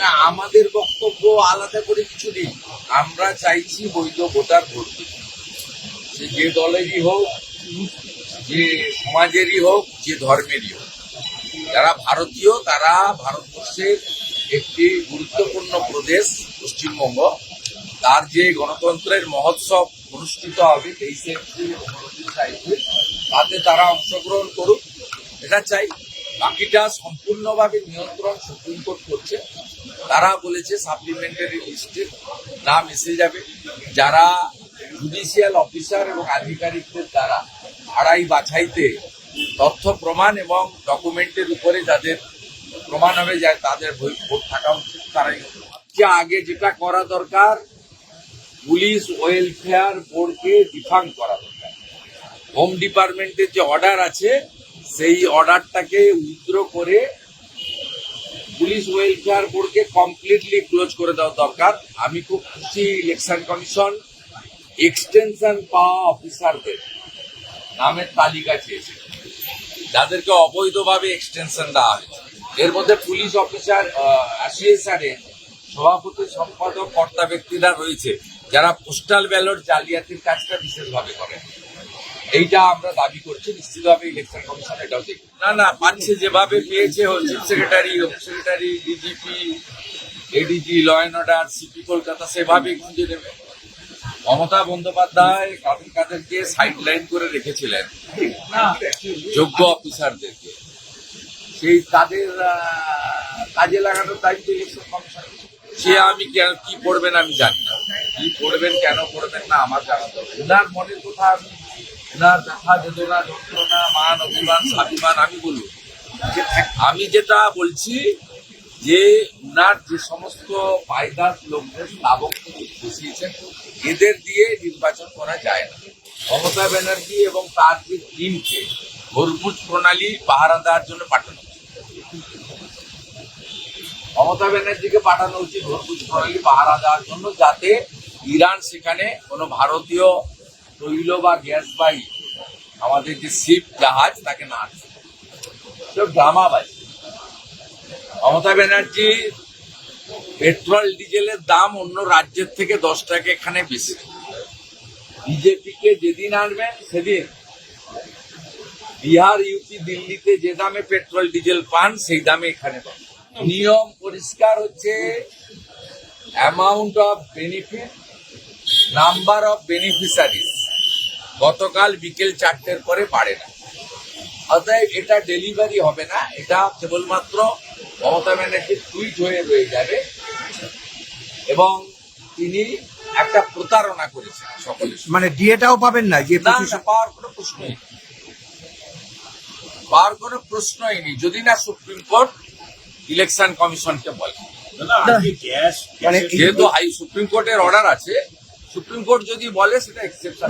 না, আমাদের বক্তব্য আলাদা করে কিছু নেই। আমরা চাইছি বৈধ ভোটার ভোট দিতে, সে যে দলেরই হোক, যে সমাজেরই হোক, যে ধর্মেরই হোক। যারা ভারতীয় তারা ভারতবর্ষের একটি গুরুত্বপূর্ণ প্রদেশ পশ্চিমবঙ্গ, তার যে গণতন্ত্রের মহোৎসব অনুষ্ঠিত হবে 23 এপ্রিল 29 তারিখে, তাতে তারা অংশগ্রহণ করুক, এটা চাই। বাকিটা সম্পূর্ণভাবে নিয়ন্ত্রণ সুপ্রিম কোর্ট করছে। তারা বলেছে সাপ্লিমেন্টারি লিস্টে নাম এসে যাবে, যারা জুডিশিয়াল অফিসার এবং আধিকারিকদের দ্বারা ছাড়াই বাছাইতে তথ্য প্রমাণ এবং ডকুমেন্টের উপরে যাদের প্রমাণ হবে যায় তাদের ভোট থাকা উচিত, তারাই আগে যেটা করা দরকার, পুলিশ ওয়েলফেয়ার বোর্ডকে ডিফাং করা দরকার। হোম ডিপার্টমেন্টের যে অর্ডার আছে সেই অর্ডারটাকে উইথড্র করে পুলিশ ওয়েলফেয়ার বোর্ডকে কমপ্লিটলি ক্লোজ করে দেওয়া দরকার। আমি খুব খুশি ইলেকশন কমিশন এক্সটেনশন পাওয়া অফিসারদের নামের তালিকা চেয়েছে, যাদেরকে অবৈধভাবে এক্সটেনশন দেওয়া হয়েছে। এর মধ্যে পুলিশ অফিসার অ্যাসোসিয়েশনের সভাপতি, সম্পাদক, কর্তা ব্যক্তিরা রয়েছে, যারা পোস্টাল ব্যালট জালিয়াতির কাজটা বিশেষভাবে করেন। এইটা আমরা দাবি করছি, নিশ্চিতভাবে ইলেকশন কমিশন এটাও দেখবে। না, পাচ্ছে, যেভাবে পেয়েছে chief secretary, home secretary, DGP, ADG, law and order, CP Kolkata, সেভাবেই খুঁজে দেবে। মমতা বন্দ্যোপাধ্যায় কাদেরকে সাইডলাইন করে রেখেছিলেন, যোগ্য অফিসারদেরকে, সেই তাদের কাজে লাগানোর দায়িত্ব ইলেকশন কমিশন। সে আমি কি করবেন আমি জানি না, কি করবেন কেন করবেন না আমার জানা দরকার। ওনার মনের কথা আমি, ওনার ব্যথা বেদনা যন্ত্রণা মান অভিমান স্বাভিমান আমি বলব। আমি যেটা বলছি যে উনার যে সমস্ত পায়দার লোকদের স্থাবক বসিয়েছেন, এদের দিয়ে নির্বাচন করা যায় না। মমতা ব্যানার্জি এবং তার যে টিমকে হরমুজ প্রণালী পাহারা দেওয়ার জন্য পাঠানো উচিত। মমতা ব্যানার্জিকে পাঠানো উচিত হরমুজ প্রণালী পাহারা দেওয়ার জন্য, যাতে ইরান সেখানে কোনো ভারতীয় তৈল বা গ্যাস বাই আমাদের যে শিপ জাহাজ তাকে না আসে। সব ড্রামাবাজি। মমতা ব্যানার্জি পেট্রোল ডিজেলের দাম অন্য রাজ্যের থেকে 10 টাকা এখানে বেশি। বিজেপিকে যেদিন আনবেন সেদিন বিহার, ইউপি, দিল্লিতে যে দামে পেট্রোল ডিজেল পান সেই দামে এখানে পান। নিয়ম পরিষ্কার হচ্ছে, amount of benefit, number of beneficiaries গতকাল বিকেল 4টের পরে বাড়ে না। অতএব এটা ডেলিভারি হবে না, এটা কেবলমাত্র মমতা ব্যানার্জির টুইট হয়ে রয়ে যাবে এবং তিনি একটা প্রতারণা করেছেন সকলে। মানে ডিএটাও পাবেন না, যে পাওয়ার কোনো প্রশ্নই নেই, পাওয়ার কোনো প্রশ্নই নেই যদি না সুপ্রিম কোর্ট ইলেকশন কমিশনকে বলে। যেহেতু সুপ্রিম কোর্টের অর্ডার আছে, সুপ্রিম কোর্ট যদি বলে সেটা এক্সেপশন।